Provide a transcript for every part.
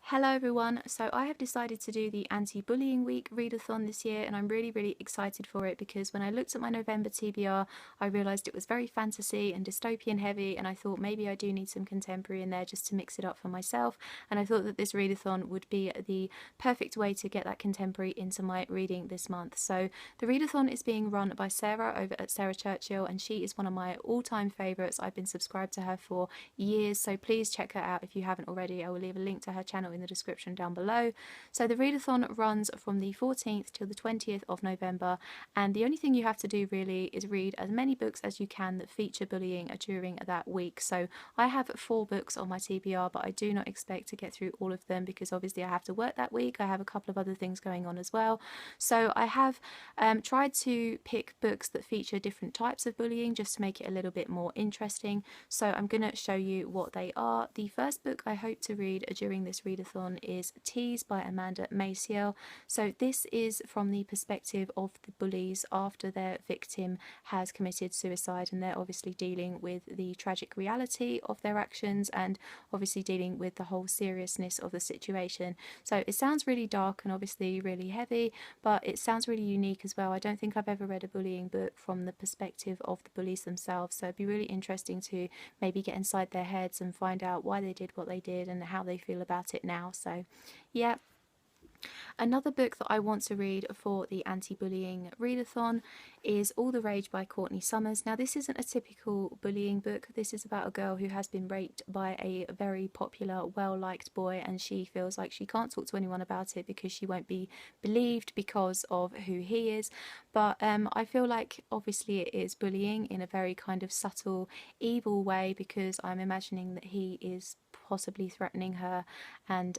Hello everyone, so I have decided to do the anti-bullying week readathon this year and I'm really excited for it because when I looked at my November TBR I realised it was very fantasy and dystopian heavy and I thought maybe I do need some contemporary in there just to mix it up for myself, and I thought that this readathon would be the perfect way to get that contemporary into my reading this month. So the readathon is being run by Sarah over at Sarah Churchill and she is one of my all-time favourites. I've been subscribed to her for years, so please check her out if you haven't already. I will leave a link to her channel in the description down below. So the readathon runs from the 14th till the 20th of November, and the only thing you have to do really is read as many books as you can that feature bullying during that week. So I have 4 books on my TBR, but I do not expect to get through all of them because obviously I have to work that week. I have a couple of other things going on as well. So I have tried to pick books that feature different types of bullying just to make it a little bit more interesting. So I'm going to show you what they are. The first book I hope to read during this readathon is Tease by Amanda Maciel. So this is from the perspective of the bullies after their victim has committed suicide, and they're obviously dealing with the tragic reality of their actions and obviously dealing with the whole seriousness of the situation. So it sounds really dark and obviously really heavy, but it sounds really unique as well. I don't think I've ever read a bullying book from the perspective of the bullies themselves, so it'd be really interesting to maybe get inside their heads and find out why they did what they did and how they feel about it now. So yeah. Another book that I want to read for the anti-bullying readathon is All the Rage by Courtney Summers. Now this isn't a typical bullying book. This is about a girl who has been raped by a very popular, well-liked boy, and she feels like she can't talk to anyone about it because she won't be believed because of who he is. But I feel like obviously it is bullying in a very kind of subtle, evil way, because I'm imagining that he is possibly threatening her and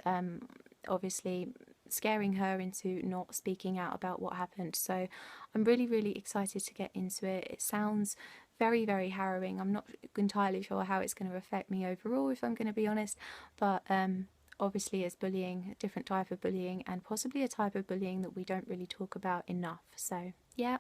obviously scaring her into not speaking out about what happened. So I'm really excited to get into it. It sounds very harrowing. I'm not entirely sure how it's going to affect me overall, if I'm going to be honest, but obviously it's bullying, a different type of bullying, and possibly a type of bullying that we don't really talk about enough. So yeah.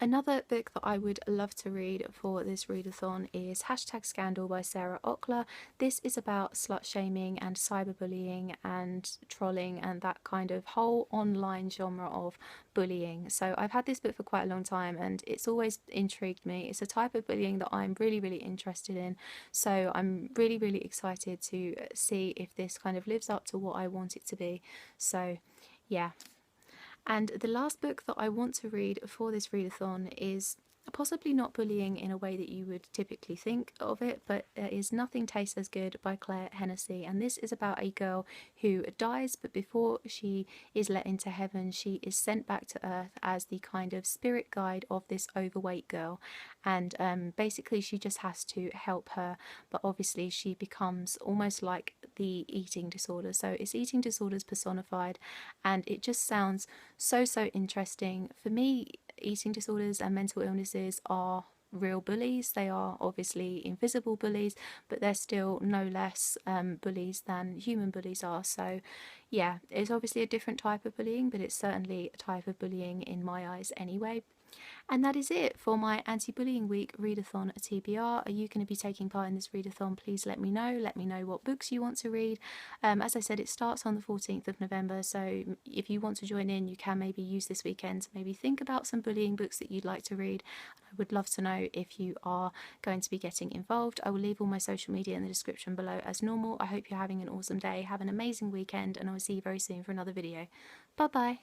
Another book that I would love to read for this readathon is #Scandal by Sarah Ockler. This is about slut shaming and cyberbullying and trolling and that kind of whole online genre of bullying. So I've had this book for quite a long time and it's always intrigued me. It's a type of bullying that I'm really interested in. So I'm really excited to see if this kind of lives up to what I want it to be. So yeah. And the last book that I want to read for this readathon is possibly not bullying in a way that you would typically think of it, but it is Nothing Tastes as Good by Claire Hennessy, and this is about a girl who dies, but before she is let into heaven she is sent back to earth as the kind of spirit guide of this overweight girl, and basically she just has to help her, but obviously she becomes almost like the eating disorder. So it's eating disorders personified, and it just sounds so interesting. For me, eating disorders and mental illnesses are real bullies. They are obviously invisible bullies, but they're still no less bullies than human bullies are. So yeah, it's obviously a different type of bullying, but it's certainly a type of bullying in my eyes anyway. And that is it for my anti-bullying week readathon TBR. Are you going to be taking part in this readathon? Please let me know. Let me know what books you want to read. As I said, it starts on the 14th of November, so if you want to join in, you can maybe use this weekend to maybe think about some bullying books that you'd like to read. I would love to know if you are going to be getting involved. I will leave all my social media in the description below as normal. I hope you're having an awesome day. Have an amazing weekend, and I will see you very soon for another video. Bye bye.